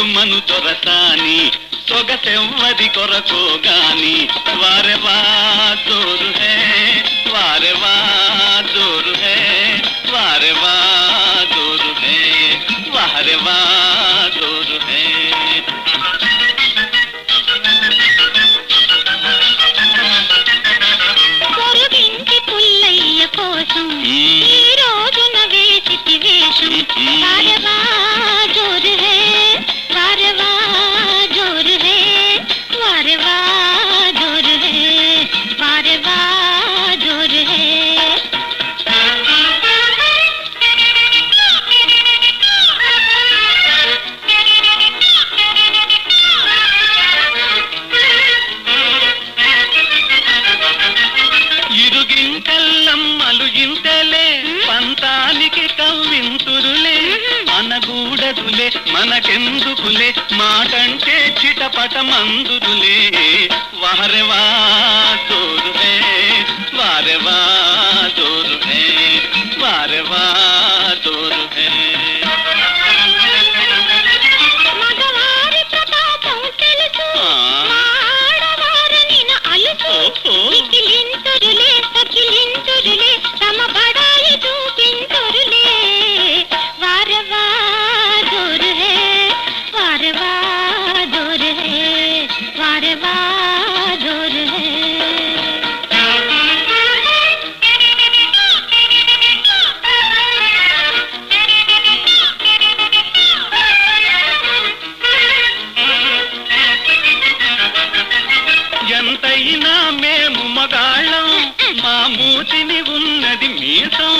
చెల్లుమను దొరసాని సొగసెవ్వది కొరకో గాని వారె వా జోరు హే వారె వా జోరు హే వారె వా జోరు హే వారె వా జోరు హే పొరుగింటి పుల్లయ్య కోసం ఈ రోజున వేసిటి వేషం వారె వా జోరు హే వారె వా జోరు హే వారె వా జోరు హే వారె వా జోరు హే ఇరుగింకల్లమ్మలు ఇంతలే పంతానికి కవ్వింతురులే అనగూడదులే మనకెందుకులే మాటంటే చిటపట మందురులే వారె వా జోరు హే వారె వా జోరు హే వారె వా జోరు హే మగవారి ప్రతాపం తెలుసు ఆడవారని అలుసు కిలింతురులే సకిలింతురులే తమ బడాయి చూపింతురులే వారె వా జోరు హే వారె వా జోరు హే వారె వా జోరు హే ఎంతైనా మేము మగాళ్ళం మా మూతిని ఉన్నది మీసం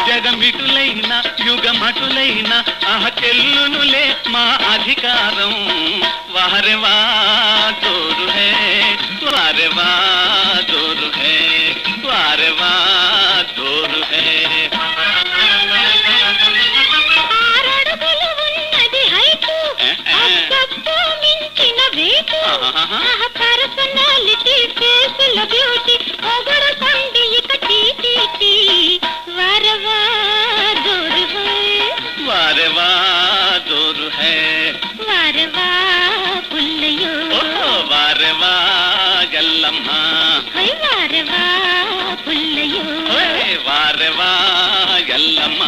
జగమిటులైన యుగమటులైన చెల్లునులే మా అధికారం వారె వా జోరు హే వారె వా జోరు హే వారె వా జోరు హే ఆరడుగులు ఉన్నది హైటు అబ్బబ్బో మించిన వేటు పర్సనాలిటీ ఫేసుల బ్యూటీ పొగరు సండి ఇక టీ వారె వా జోరు హే వారె వా జోరు హే వారె వా పుల్లయ్యో వారె వా గల్లమ్మ వారె వా పుల్లయ్యో వారె వా గల్లమ్మ